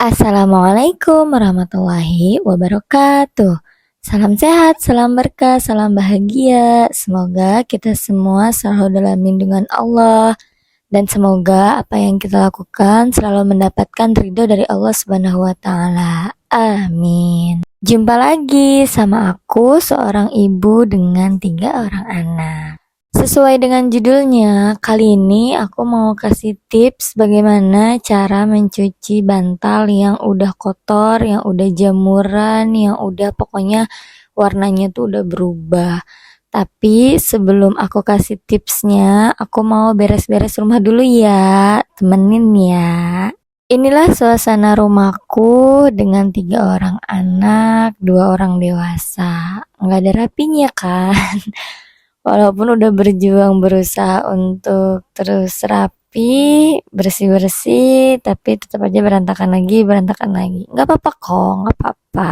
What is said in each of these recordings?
Assalamualaikum warahmatullahi wabarakatuh. Salam sehat, salam berkah, salam bahagia. Semoga kita semua selalu dalam lindungan Allah dan semoga apa yang kita lakukan selalu mendapatkan ridho dari Allah Subhanahu wa taala. Amin. Jumpa lagi sama aku, seorang ibu dengan 3 orang anak. Sesuai dengan judulnya, kali ini aku mau kasih tips bagaimana cara mencuci bantal yang udah kotor, yang udah jamuran, yang udah pokoknya warnanya tuh udah berubah. Tapi sebelum aku kasih tipsnya, aku mau beres-beres rumah dulu ya, temenin ya. Inilah suasana rumahku dengan 3 orang anak, 2 orang dewasa. Nggak ada rapinya kan? Walaupun udah berjuang berusaha untuk terus rapi, bersih-bersih, tapi tetap aja berantakan lagi, berantakan lagi. Nggak apa-apa kok, nggak apa-apa.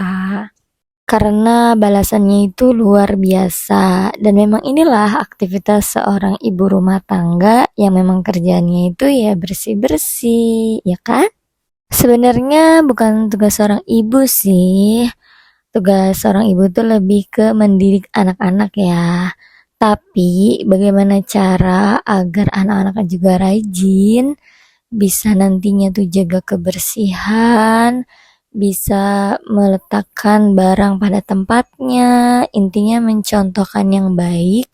Karena balasannya itu luar biasa. Dan memang inilah aktivitas seorang ibu rumah tangga yang memang kerjaannya itu ya bersih-bersih, ya kan? Sebenarnya bukan tugas seorang ibu sih. Tugas seorang ibu tuh lebih ke mendidik anak-anak ya. Tapi bagaimana cara agar anak-anak juga rajin, bisa nantinya tuh jaga kebersihan, bisa meletakkan barang pada tempatnya, intinya mencontohkan yang baik,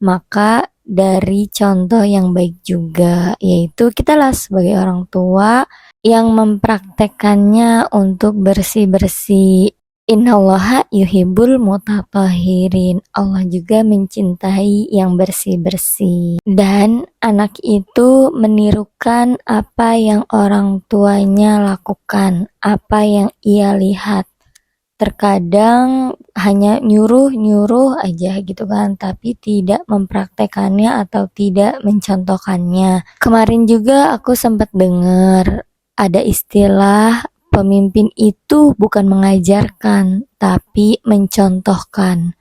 maka dari contoh yang baik juga, yaitu kita lah sebagai orang tua yang mempraktekannya untuk bersih-bersih. Innallaha yuhibbul mutatahhirin. Allah juga mencintai yang bersih-bersih. Dan anak itu menirukan apa yang orang tuanya lakukan, apa yang ia lihat. Terkadang hanya nyuruh-nyuruh aja gitu kan, tapi tidak mempraktekannya atau tidak mencontohkannya. Kemarin juga aku sempat dengar ada istilah pemimpin itu bukan mengajarkan, tapi mencontohkan.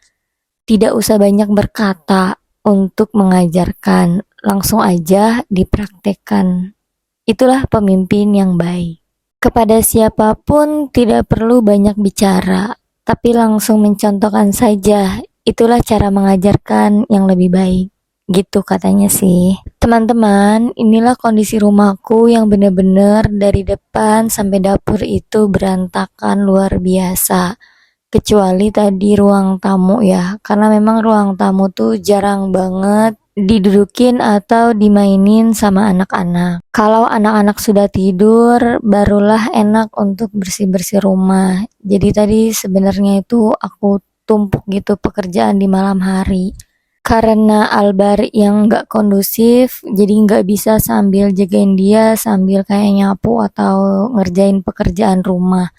Tidak usah banyak berkata untuk mengajarkan, langsung aja dipraktekkan. Itulah pemimpin yang baik. Kepada siapapun tidak perlu banyak bicara, tapi langsung mencontohkan saja. Itulah cara mengajarkan yang lebih baik. Gitu katanya sih. Teman-teman, inilah kondisi rumahku yang benar-benar dari depan sampai dapur itu berantakan luar biasa. Kecuali tadi ruang tamu ya, karena memang ruang tamu tuh jarang banget didudukin atau dimainin sama anak-anak. Kalau anak-anak sudah tidur, barulah enak untuk bersih-bersih rumah. Jadi tadi sebenarnya itu aku tumpuk gitu pekerjaan di malam hari. Karena Albar yang nggak kondusif, jadi nggak bisa sambil jagain dia, sambil kayak nyapu atau ngerjain pekerjaan rumah.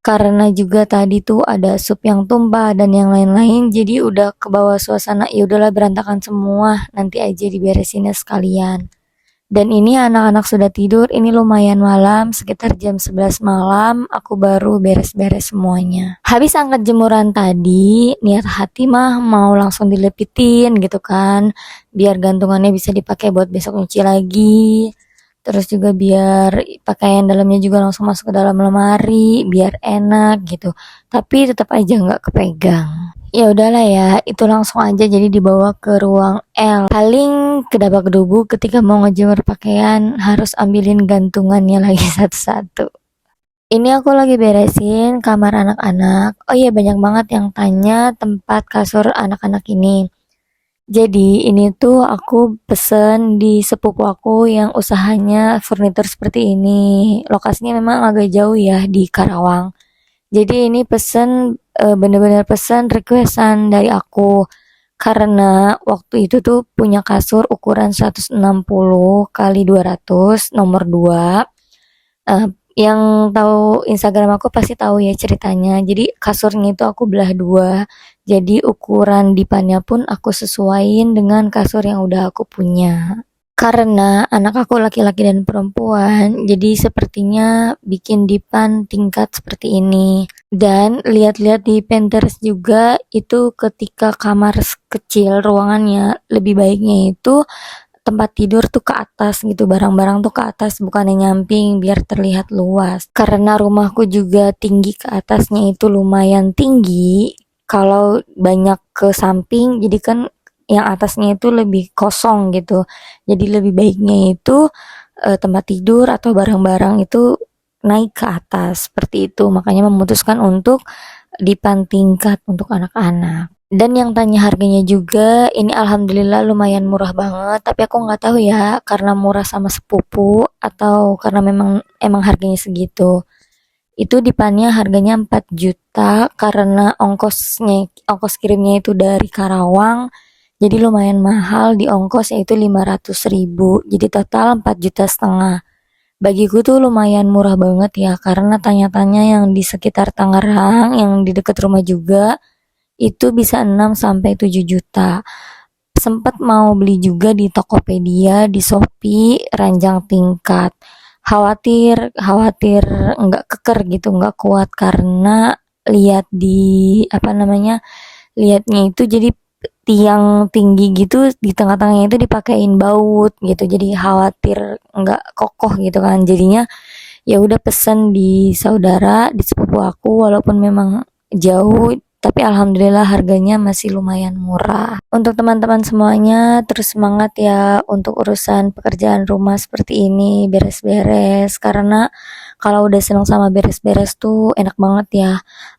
Karena juga tadi tuh ada sup yang tumpah dan yang lain-lain, jadi udah ke bawah suasana, ya udahlah berantakan semua, nanti aja diberesinnya sekalian. Dan ini anak-anak sudah tidur, ini lumayan malam, sekitar jam 11 malam, aku baru beres-beres semuanya. Habis angkat jemuran tadi, niat hati mah mau langsung dilepitin gitu kan, biar gantungannya bisa dipakai buat besok nyuci lagi. Terus juga biar pakaian dalamnya juga langsung masuk ke dalam lemari, biar enak gitu. Tapi tetap aja nggak kepegang. Ya udahlah ya, itu langsung aja jadi dibawa ke ruang L. Paling kedapa-kedubu ketika mau ngejemur pakaian harus ambilin gantungannya lagi satu-satu. Ini aku lagi beresin kamar anak-anak. Oh iya, banyak banget yang tanya tempat kasur anak-anak ini. Jadi ini tuh aku pesen di sepupu aku yang usahanya furnitur seperti ini. Lokasinya memang agak jauh ya di Karawang. Jadi ini pesen bener-bener pesen requestan dari aku. Karena waktu itu tuh punya kasur ukuran 160 kali 200 nomor 2. Eh, yang tahu Instagram aku pasti tahu ya ceritanya. Jadi kasurnya itu aku belah dua. Jadi ukuran dipannya pun aku sesuaiin dengan kasur yang udah aku punya. Karena anak aku laki-laki dan perempuan, jadi sepertinya bikin dipan tingkat seperti ini. Dan lihat-lihat di Pinterest juga itu ketika kamar kecil ruangannya lebih baiknya itu tempat tidur tuh ke atas gitu, barang-barang tuh ke atas bukannya nyamping biar terlihat luas. Karena rumahku juga tinggi, ke atasnya itu lumayan tinggi. Kalau banyak ke samping, jadi kan yang atasnya itu lebih kosong gitu. Jadi lebih baiknya itu tempat tidur atau barang-barang itu naik ke atas seperti itu. Makanya memutuskan untuk dipan tingkat untuk anak-anak. Dan yang tanya harganya juga, ini alhamdulillah lumayan murah banget, tapi aku nggak tahu ya, karena murah sama sepupu atau karena emang harganya segitu. Itu dipannya harganya 4 juta karena ongkos kirimnya itu dari Karawang, jadi lumayan mahal di ongkos yaitu 500.000. Jadi total 4,5 juta. Bagiku tuh lumayan murah banget ya, karena tanya-tanya yang di sekitar Tangerang, yang di dekat rumah juga, itu bisa 6 sampai 7 juta. Sempat mau beli juga di Tokopedia, di Shopee, ranjang tingkat. Khawatir, khawatir nggak keker gitu, nggak kuat karena lihat di apa namanya, lihatnya itu jadi tiang tinggi gitu di tengah-tengahnya itu dipakein baut gitu, jadi khawatir nggak kokoh gitu kan. Jadinya ya udah pesen di saudara, di sepupu aku, walaupun memang jauh tapi alhamdulillah harganya masih lumayan murah. Untuk teman-teman semuanya terus semangat ya untuk urusan pekerjaan rumah seperti ini, beres-beres, karena kalau udah seneng sama beres-beres tuh enak banget ya.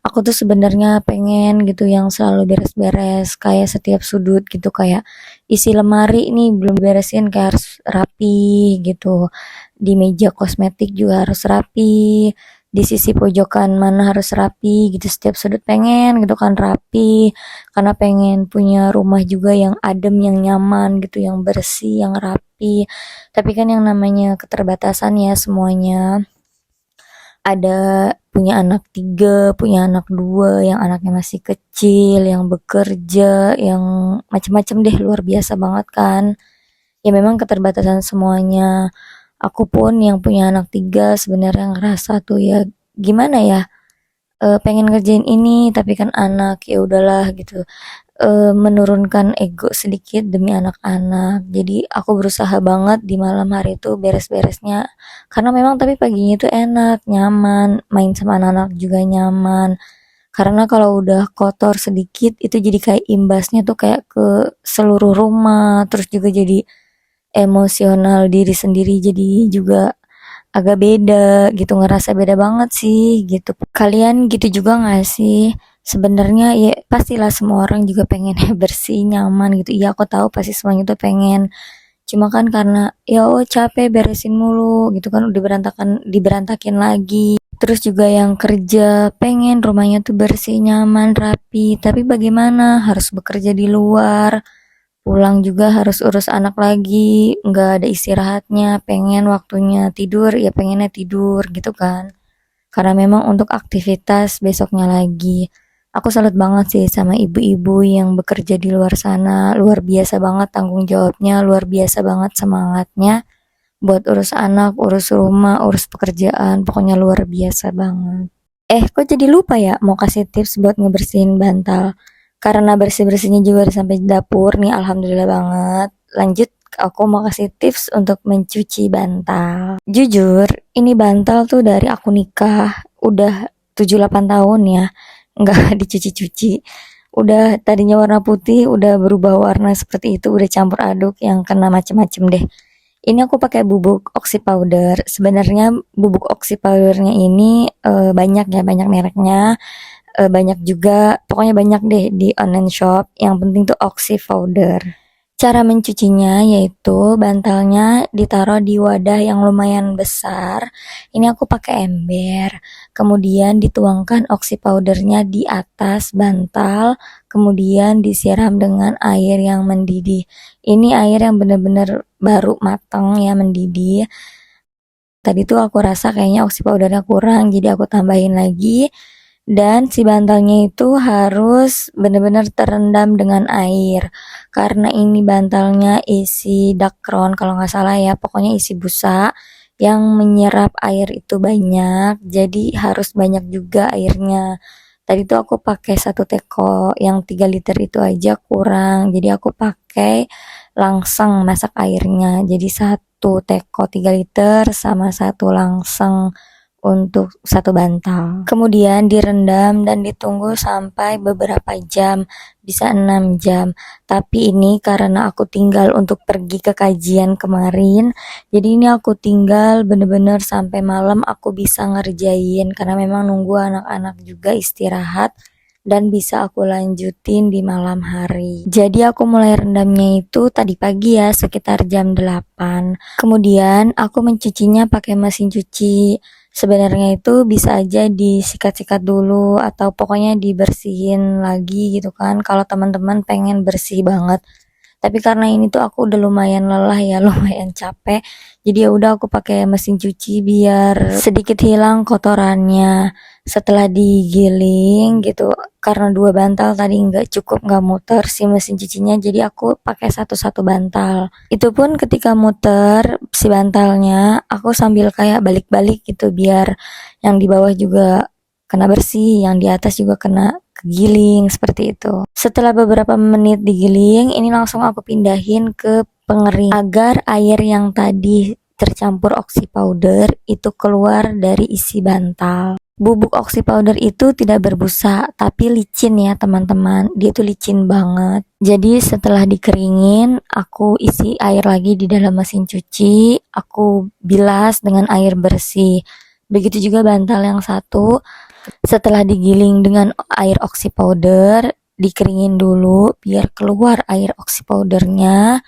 Aku tuh sebenarnya pengen gitu yang selalu beres-beres, kayak setiap sudut gitu, kayak isi lemari nih belum diberesin kayak harus rapi gitu, di meja kosmetik juga harus rapi, di sisi pojokan mana harus rapi gitu, setiap sudut pengen gitu kan rapi, karena pengen punya rumah juga yang adem, yang nyaman gitu, yang bersih, yang rapi. Tapi kan yang namanya keterbatasan ya semuanya, ada punya anak 3, punya anak 2, yang anaknya masih kecil, yang bekerja, yang macem-macem deh, luar biasa banget kan. Ya memang keterbatasan semuanya. Aku pun yang punya anak 3 sebenarnya ngerasa tuh ya gimana ya, pengen ngerjain ini tapi kan anak, ya udahlah gitu. Menurunkan ego sedikit demi anak-anak. Jadi aku berusaha banget di malam hari itu beres-beresnya. Karena memang tapi paginya itu enak, nyaman, main sama anak-anak juga nyaman. Karena kalau udah kotor sedikit itu jadi kayak imbasnya tuh kayak ke seluruh rumah, terus juga jadi emosional diri sendiri jadi juga agak beda gitu, ngerasa beda banget sih gitu. Kalian gitu juga gak sih? Sebenarnya ya pastilah semua orang juga pengen bersih, nyaman gitu. Iya aku tahu pasti semuanya tuh pengen. Cuma kan karena ya oh capek beresin mulu gitu kan, udah diberantakin lagi. Terus juga yang kerja pengen rumahnya tuh bersih, nyaman, rapi. Tapi bagaimana? Harus bekerja di luar. Pulang juga harus urus anak lagi, nggak ada istirahatnya, pengen waktunya tidur, ya pengennya tidur gitu kan. Karena memang untuk aktivitas besoknya lagi. Aku salut banget sih sama ibu-ibu yang bekerja di luar sana, luar biasa banget tanggung jawabnya, luar biasa banget semangatnya buat urus anak, urus rumah, urus pekerjaan, pokoknya luar biasa banget. Kok jadi lupa ya mau kasih tips buat ngebersihin bantal. Karena bersih-bersihnya juga udah sampai dapur nih, alhamdulillah banget. Lanjut, aku mau kasih tips untuk mencuci bantal. Jujur, ini bantal tuh dari aku nikah, udah 7-8 tahun ya, nggak dicuci-cuci. Udah tadinya warna putih, udah berubah warna seperti itu, udah campur aduk yang kena macem-macem deh. Ini aku pakai bubuk oxy powder. Sebenarnya bubuk oxy powdernya ini banyak ya, banyak mereknya, banyak juga, pokoknya banyak deh di online shop. Yang penting tuh oxy powder. Cara mencucinya yaitu bantalnya ditaruh di wadah yang lumayan besar. Ini aku pakai ember. Kemudian dituangkan oxy powdernya di atas bantal. Kemudian disiram dengan air yang mendidih. Ini air yang benar-benar baru matang ya, mendidih. Tadi tuh aku rasa kayaknya oxy powdernya kurang, jadi aku tambahin lagi. Dan si bantalnya itu harus benar-benar terendam dengan air. Karena ini bantalnya isi dakron kalau nggak salah ya, pokoknya isi busa yang menyerap air itu banyak. Jadi harus banyak juga airnya. Tadi tuh aku pakai satu teko yang 3 liter itu aja kurang. Jadi aku pakai langseng masak airnya. Jadi satu teko 3 liter sama satu langseng untuk satu bantal. Kemudian direndam dan ditunggu sampai beberapa jam, bisa 6 jam. Tapi ini karena aku tinggal untuk pergi ke kajian kemarin, jadi ini aku tinggal bener-bener sampai malam aku bisa ngerjain karena memang nunggu anak-anak juga istirahat dan bisa aku lanjutin di malam hari. Jadi aku mulai rendamnya itu tadi pagi ya, sekitar jam 8. Kemudian aku mencucinya pakai mesin cuci. Sebenarnya itu bisa aja disikat-sikat dulu atau pokoknya dibersihin lagi gitu kan kalau teman-teman pengen bersih banget. Tapi karena ini tuh aku udah lumayan lelah ya, lumayan capek. Jadi ya udah aku pakai mesin cuci biar sedikit hilang kotorannya. Setelah digiling gitu, karena 2 bantal tadi nggak cukup, nggak muter si mesin cucinya, jadi aku pakai satu-satu bantal. Itu pun ketika muter si bantalnya, aku sambil kayak balik-balik gitu biar yang di bawah juga kena bersih, yang di atas juga kena kegiling seperti itu. Setelah beberapa menit digiling, ini langsung aku pindahin ke pengering agar air yang tadi tercampur oxy powder itu keluar dari isi bantal. Bubuk oxy powder itu tidak berbusa, tapi licin ya teman-teman. Dia itu licin banget. Jadi setelah dikeringin, aku isi air lagi di dalam mesin cuci. Aku bilas dengan air bersih. Begitu juga bantal yang satu. Setelah digiling dengan air oxy powder, dikeringin dulu biar keluar air oxy powdernya.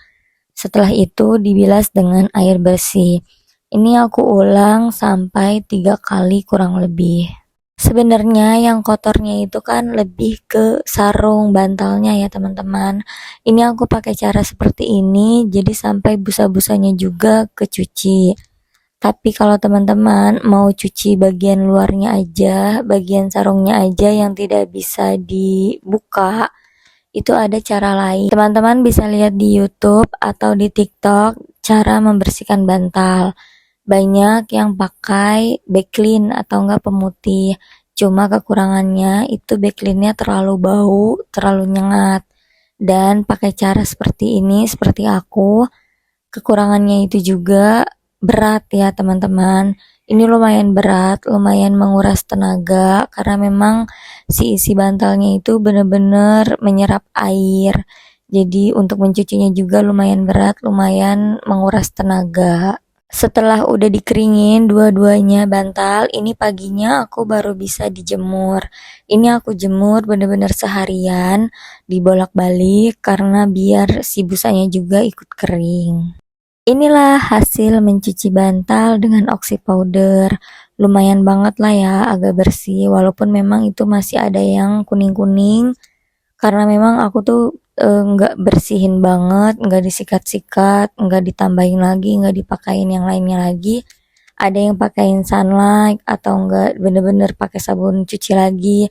Setelah itu dibilas dengan air bersih. Ini aku ulang sampai 3 kali kurang lebih. Sebenarnya yang kotornya itu kan lebih ke sarung bantalnya ya teman-teman. Ini aku pakai cara seperti ini jadi sampai busa-busanya juga kecuci. Tapi kalau teman-teman mau cuci bagian luarnya aja, bagian sarungnya aja yang tidak bisa dibuka, itu ada cara lain. Teman-teman bisa lihat di YouTube atau di TikTok cara membersihkan bantal. Banyak yang pakai backlint atau enggak pemutih. Cuma kekurangannya itu backlinnya terlalu bau, terlalu nyengat. Dan pakai cara seperti ini, seperti aku, kekurangannya itu juga berat ya teman-teman. Ini lumayan berat, lumayan menguras tenaga karena memang si isi bantalnya itu benar-benar menyerap air. Jadi untuk mencucinya juga lumayan berat, lumayan menguras tenaga. Setelah udah dikeringin dua-duanya bantal, ini paginya aku baru bisa dijemur. Ini aku jemur bener-bener seharian, dibolak-balik karena biar si busanya juga ikut kering. Inilah hasil mencuci bantal dengan oxy powder. Lumayan banget lah ya, agak bersih walaupun memang itu masih ada yang kuning-kuning karena memang aku tuh nggak bersihin banget, nggak disikat-sikat, nggak ditambahin lagi, nggak dipakein yang lainnya lagi. Ada yang pakein sunlight atau nggak bener-bener pakai sabun cuci lagi.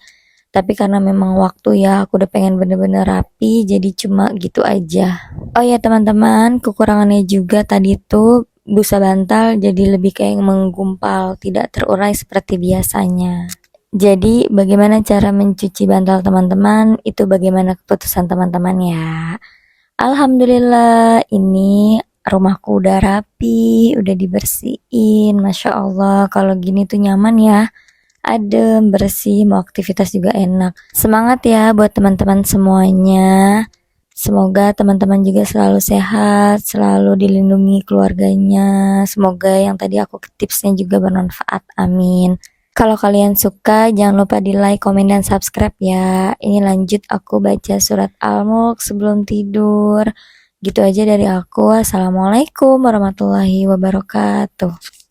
Tapi karena memang waktu ya, aku udah pengen bener-bener rapi, jadi cuma gitu aja. Oh ya teman-teman, kekurangannya juga tadi tuh busa bantal jadi lebih kayak menggumpal, tidak terurai seperti biasanya. Jadi bagaimana cara mencuci bantal teman-teman? Itu bagaimana keputusan teman-teman ya. Alhamdulillah ini rumahku udah rapi, udah dibersihin. Masya Allah kalau gini tuh nyaman ya. Adem, bersih, mau aktivitas juga enak. Semangat ya buat teman-teman semuanya. Semoga teman-teman juga selalu sehat, selalu dilindungi keluarganya. Semoga yang tadi aku tipsnya juga bermanfaat. Amin. Kalau kalian suka, jangan lupa di like, komen, dan subscribe ya. Ini lanjut aku baca surat Al-Mulk sebelum tidur. Gitu aja dari aku. Assalamualaikum warahmatullahi wabarakatuh.